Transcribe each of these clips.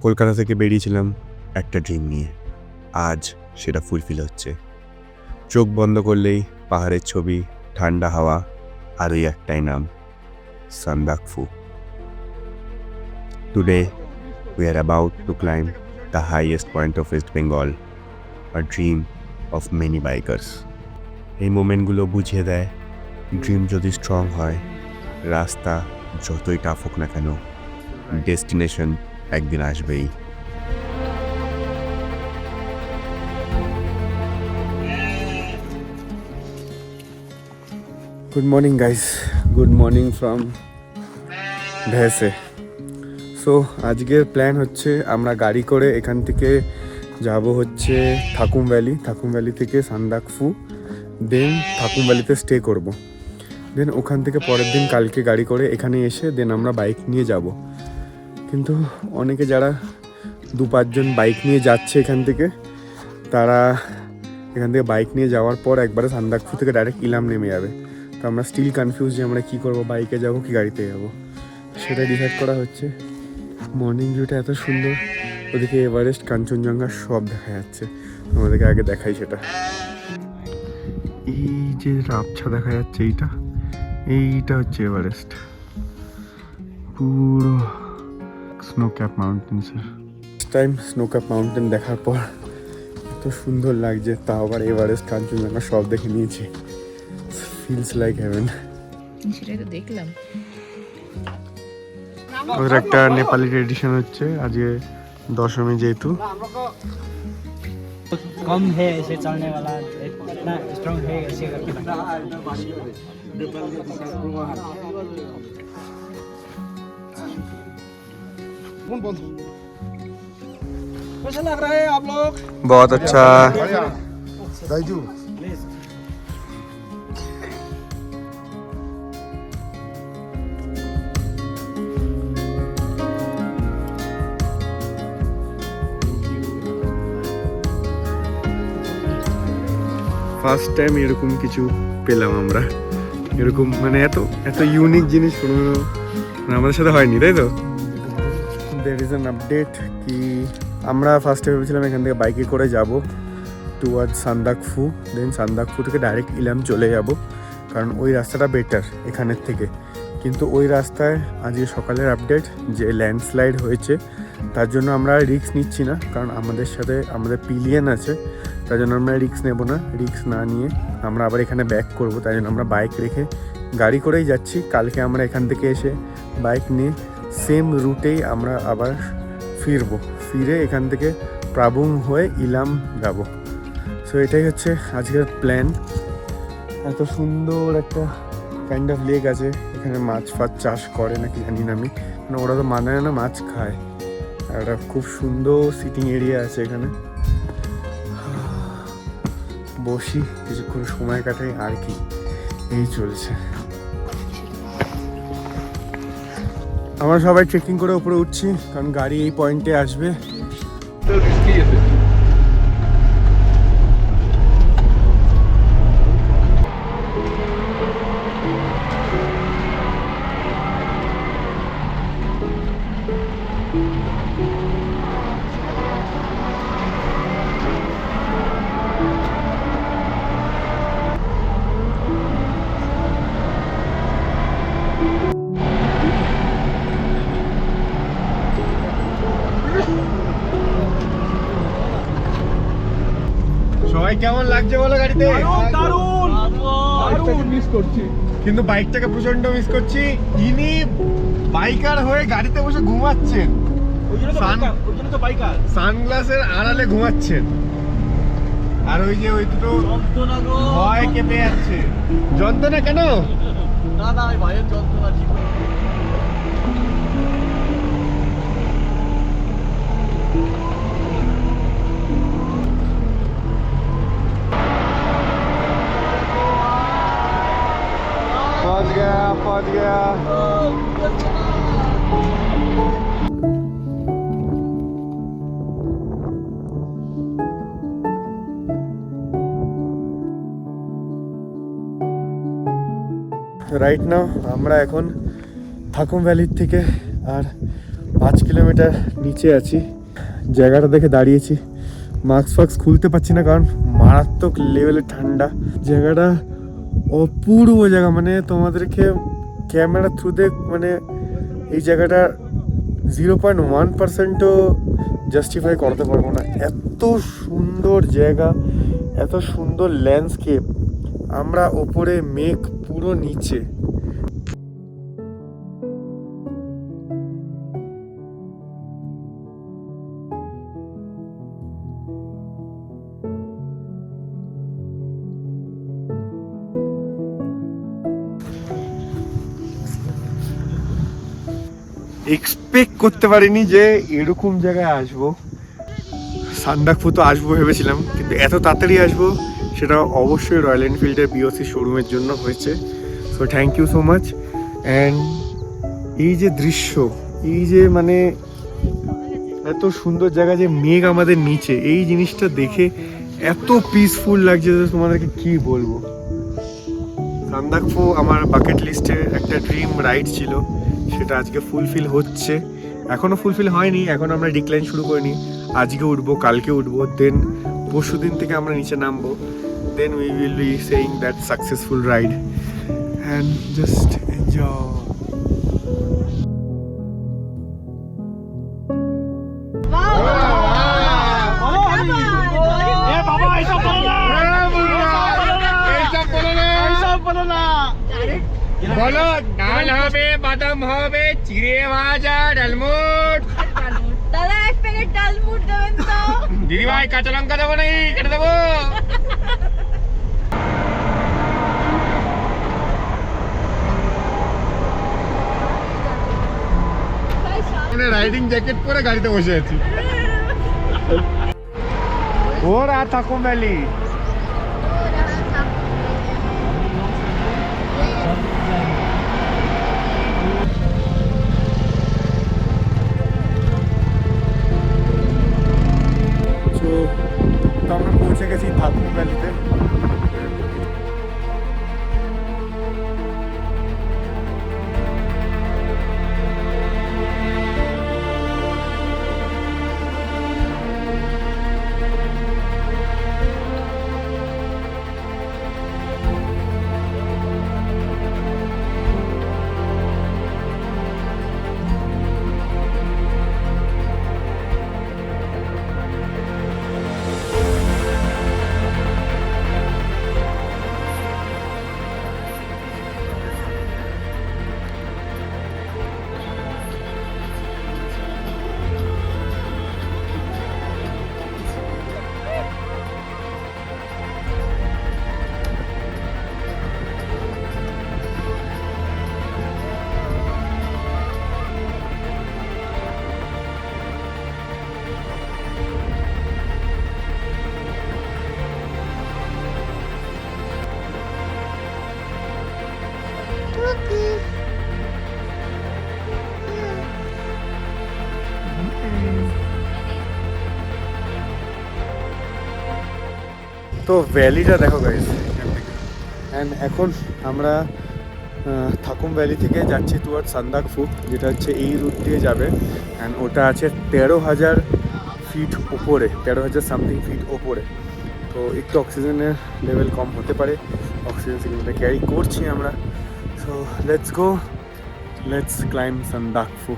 কলকাতা থেকে বেরিয়েছিলাম একটা ড্রিম নিয়ে, আজ সেটা ফুলফিল হচ্ছে। চোখ বন্ধ করলেই পাহাড়ের ছবি, ঠান্ডা হাওয়া, আর ওই একটাই নাম, Sandakphu. Today we are about to climb the highest point of West Bengal, a dream of many bikers. এই মোমেন্টগুলো বুঝিয়ে দেয়, ড্রিম যদি স্ট্রং হয়, রাস্তা যতই টাফ হোক না কেন, ডেস্টিনেশন একদিন আসবেই। Good morning guys, good morning from ভেসে। সো আজকের প্ল্যান হচ্ছে আমরা গাড়ি করে এখান থেকে যাব হচ্ছে থাকুম ভ্যালি থেকে সান্দাকফু, দেন থাকুম ভ্যালিতে স্টে করব। দেন ওখান থেকে পরের দিন কালকে গাড়ি করে এখানে এসে দেন আমরা বাইক নিয়ে যাব। কিন্তু অনেকে যারা 2-5 জন বাইক নিয়ে যাচ্ছে এখান থেকে, তারা এখান থেকে বাইক নিয়ে যাওয়ার পর একবারে সান্দাকফু থেকে ডাইরেক্ট ইলাম নেমে যাবে। তো আমরা স্টিল কনফিউজ যে আমরা কী করবো, বাইকে যাবো কি গাড়িতে যাবো, সেটাই ডিসাইড করা হচ্ছে। মর্নিং ভিউটা এত সুন্দর, ওদিকে এভারেস্ট, কাঞ্চনজঙ্ঘা সব দেখা যাচ্ছে। আমাদেরকে আগে দেখাই সেটা। এই যে আবছা দেখা যাচ্ছে, এইটা হচ্ছে এভারেস্ট, পুরো স্নো ক্যাপ মাউন্টেন্সের। টাইম স্নো ক্যাপ মাউন্টেন দেখার পর এত সুন্দর লাগছে, তাও আবার এভারেস্ট, কাঞ্চনজঙ্ঘা সব দেখে নিয়েছি। Feels like haven. সেটাই তো দেখলাম। ওদের একটা নেপালি ট্রেডিশন হচ্ছে আজকে দশমী, যেহেতু कम है ऐसे चलने वाला, इतना स्ट्रॉन्ग है ऐसे करके कैसा लग रहा है आप लोग? बहुत अच्छा। ফার্স্ট টাইম এরকম কিছু পেলাম আমরা, এরকম মানে এত এত ইউনিক জিনিস কোনো আমাদের সাথে হয়নি, তাই তো? দেয়ার ইজ অ্যান আপডেট কি আমরা ফার্স্টে ভেবেছিলাম এখান থেকে বাইকে করে যাব টুয়ার্ড সান্দাকফু, দেন সান্দাকফু থেকে ডাইরেক্ট ইলাম চলে যাব, কারণ ওই রাস্তাটা বেটার এখানের থেকে। কিন্তু ওই রাস্তায় আজকে সকালের আপডেট যে ল্যান্ডস্লাইড হয়েছে, তার জন্য আমরা রিস্ক নিচ্ছি না, কারণ আমাদের সাথে আমাদের পিলিয়ন আছে, তার জন্য আমরা রিস্ক নেব না। রিস্ক না নিয়ে আমরা আবার এখানে ব্যাক করব, তাই জন্য আমরা বাইক রেখে গাড়ি করেই যাচ্ছি। কালকে আমরা এখান থেকে এসে বাইক নিয়ে সেম রুটেই আমরা আবার ফিরে এখান থেকে প্রাবুং হয়ে ইলাম যাব। সো এটাই হচ্ছে আজকের প্ল্যান। এত সুন্দর একটা কাইন্ড অফ লেক আছে এখানে, মাছ ফাছ চাষ করে নাকি জানি না আমি, মানে ওরা তো মানায় না, মাছ খায়। আর একটা খুব সুন্দর সিটিং এরিয়া আছে এখানে, বসি কিছুক্ষণ সময় কাটাই, আর কি এই চলছে। আমরা সবাই ট্রেকিং করে উপরে উঠছি, কারণ গাড়ি এই পয়েন্টে আসবে। সবাই কেমন লাগছে বলো গাড়িতে? দারুণ মিস করছি, কিন্তু বাইকটাকে প্রচন্ড মিস করছি। ইনি বাইকার হয়ে গাড়িতে বসে ঘুমাচ্ছেন, সানগ্লাসের আড়ালে ঘুমাচ্ছেন, আর ওই যে ওই দুটো ভয় কেঁপে যাচ্ছে। যন্ত্রণা কেন? না না, ভাইয়ের যন্ত্রণা ঠিক। पहुंच गया। রাইট নাও আমরা এখন থাকুম ভ্যালির থেকে আর কিলোমিটার নিচে আছি। জায়গাটা দেখে দাঁড়িয়েছি, মাস্ক ফাক্স খুলতে পারছি না কারণ মারাত্মক লেভেলের ঠান্ডা। জায়গাটা অপূর্ব জায়গা, মানে তোমাদেরকে ক্যামেরা থ্রুতে মানে এই জায়গাটা 0.1%ও জাস্টিফাই করতে পারবো না। এত সুন্দর জায়গা, এত সুন্দর ল্যান্ডস্কেপ, আমরা ওপরে, মেঘ পুরো নিচে। এক্সপেক্ট করতে পারিনি যে এরকম জায়গায় আসবো। সান্দাকফু তো আসবো ভেবেছিলাম, কিন্তু এত তাড়াতাড়ি আসবো সেটা অবশ্যই রয়্যাল এনফিল্ডের বিওসি শোরুমের জন্য হয়েছে। So thank you so much. And এই যে দৃশ্য, এই যে মানে এত সুন্দর জায়গা, যে মেঘ আমাদের নিচে, এই জিনিসটা দেখে এত পিসফুল লাগছে যে তোমাদেরকে কি বলবো। সান্দাকফু আমার বাকেট লিস্টে একটা ড্রিম রাইড ছিল, সেটা আজকে ফুলফিল হচ্ছে। এখনও ফুলফিল হয়নি, এখন আমরা ডিক্লাইন শুরু করিনি। আজকে উঠবো, কালকে উঠবো, দেন পরশু দিন থেকে আমরা নিচে নামবো। Then we will be saying that successful ride and just enjoy. বলো, ডাল হবে, বাদাম হবে, চিড়ে ভাজা, ডালমুট। দাদা এক প্যাকেট ডালমুট দেবেন তো। দিদি ভাই কাঁচা লঙ্কা দেবো নাকি কেটে দেবো? রাইডিং জ্যাকেট পরে গাড়িতে বসে আছি। ওরা থাকুম ভ্যালি। তো আমরা পৌঁছে গেছি থাকুম ভ্যালিতে। তো ভ্যালিটা দেখো গাইস, অ্যান্ড এখন আমরা থাকুম ভ্যালি থেকে যাচ্ছি টুয়ার্ড সান্দাকফু, যেটা হচ্ছে এই রুট দিয়ে যাবে। অ্যান্ড ওটা আছে 13,000 ফিট উপরে, 13,000 সামথিং ফিট ওপরে। তো একটু অক্সিজেনের লেভেল কম হতে পারে, অক্সিজেন সিলিন্ডার ক্যারি করছি আমরা। So let's go, let's climb Sandakphu.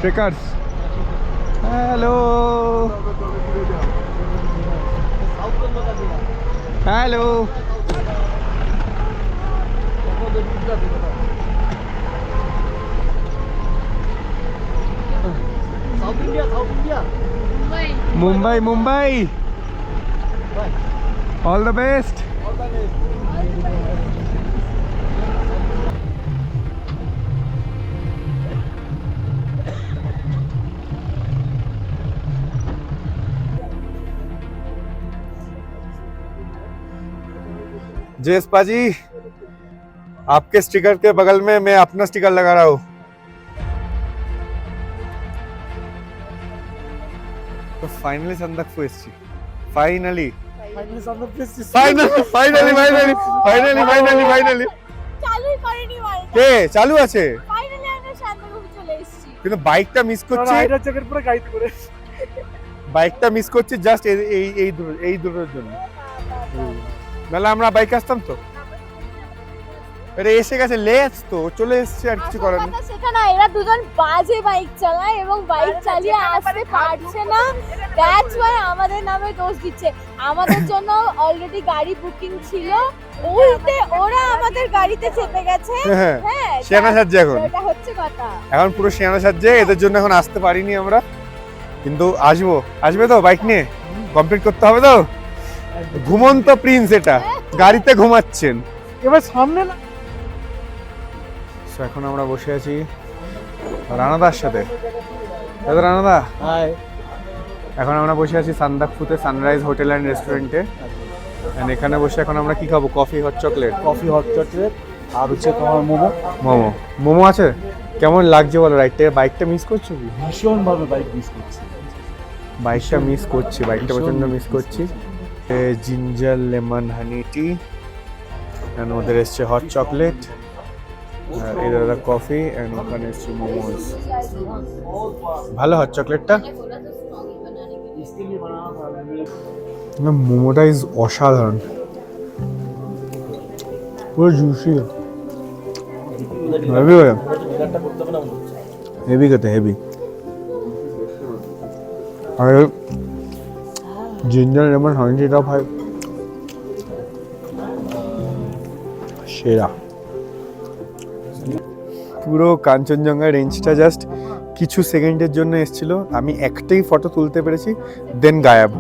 Trekkers, hello, hello. South India. Mumbai, Mumbai. All the best. Yes, Paji. आपके स्टिकर के बगल में मैं अपना स्टिकर लगा रहा हूँ। तो फाइनली संदकफू एसছি फाइनली চালুই করেনি ভাই কে চালু আছে ফাইনালি আমরা শান্তনুপুর চলে এসেছি কিন্তু বাইকটা মিস করছি বাইকটা মিস করছি জাস্ট এই দুটোর জন্য নাহলে আমরা বাইক আসতাম তো আরে এসে গেছে লেটস তো চলে এসেছে আর কিছু করার নেই সেখানে এরা দুজন বাজে বাইক চালায় এবং বাইক চালিয়ে আসতে পারছে না দ্যাটস ওয়াই আমাদের নামে দোষ দিচ্ছে আমাদের জন্য অলরেডি গাড়ি বুকিং ছিল উল্টে ওরা আমাদের গাড়িতে চেপে গেছে হ্যাঁ হ্যাঁ শিয়ানা সাজ্জে এখন এটা হচ্ছে কথা এখন পুরো শিয়ানা সাজ্জে এদের জন্য এখন আসতে পারিনি আমরা কিন্তু আসবে তো বাইক নিয়ে কমপ্লিট করতে হবে তো ঘুমন্ত প্রিন্স এটা গাড়িতে ঘুমাচ্ছেন এবার সামনে না So, এখন আমরা বসে আছি রানাদার সাথে দাদা রানাদা হাই এখন আমরা বসে আছি সান্দাকফুতে সানরাইজ হোটেল অ্যান্ড রেস্টুরেন্টে এন্ড এখানে বসে এখন আমরা কি খাবো coffee hot chocolate coffee hot chocolate আর হচ্ছে তোমার মোমো আছে কেমন লাগছে বলো রাইটে বাইকটা মিস করছো কি ভীষণ ভাবে বাইক মিস করছি বাইকটা মিস করছি বাইকটা প্রচন্ড মিস করছি ginger lemon honey tea and ওদের এসছে হট চকলেট আর এই দাদা কফি এন্ড ওখানে এসছে মোমোস ভালো হট চকলেটটা না মোমোটা ইজ অসাধারণ পুরো জুসি হেভি হয় হেভি খেতে হেভি আর জিঞ্জার লেমন হানিটাও ভাই সেরা পুরো কাঞ্চনজঙ্ঘা রেঞ্জটা জাস্ট কিছু সেকেন্ডের জন্য এসেছিল আমি একটাই ফটো তুলতে পেরেছি দেন গায়েব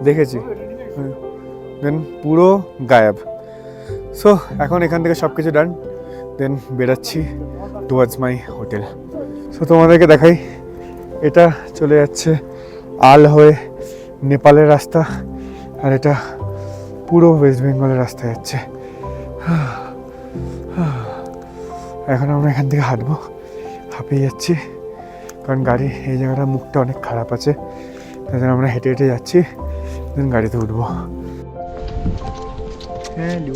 দেখেছি দেন পুরো গায়েব সো এখন এখান থেকে সব কিছু ডান দেন বেরাচ্ছি টুয়ার্ডস মাই হোটেল সো তোমাদেরকে দেখাই এটা চলে যাচ্ছে আল হয়ে নেপালের রাস্তা আর এটা পুরো ওয়েস্ট বেঙ্গলের রাস্তা যাচ্ছে এখন আমরা এখান থেকে হাঁটবো হাঁপিয়ে যাচ্ছি কারণ গাড়ি এই জায়গাটা মুখটা অনেক খারাপ আছে তাই জন্য আমরা হেঁটে হেঁটে যাচ্ছি দেন গাড়িতে উঠবো hello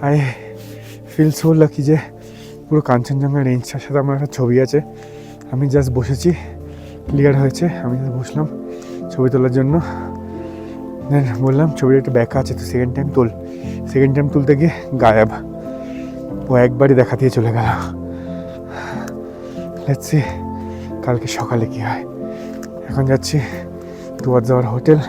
I feel so lucky যে পুরো কাঞ্চনজঙ্ঘা রেঞ্জটার সাথে আমার একটা ছবি আছে আমি জাস্ট বসেছি ক্লিয়ার হয়েছে আমি জাস্ট বসলাম ছবি তোলার জন্য দেন বললাম ছবির একটা ব্যাকা আছে তো সেকেন্ড টাইম তুলতে গিয়ে গায়েব ও একবারই দেখা দিয়ে চলে গেল লেটস সি কালকে সকালে কি হয় এখন যাচ্ছি টুয়ার্ডস আওয়ার হোটেল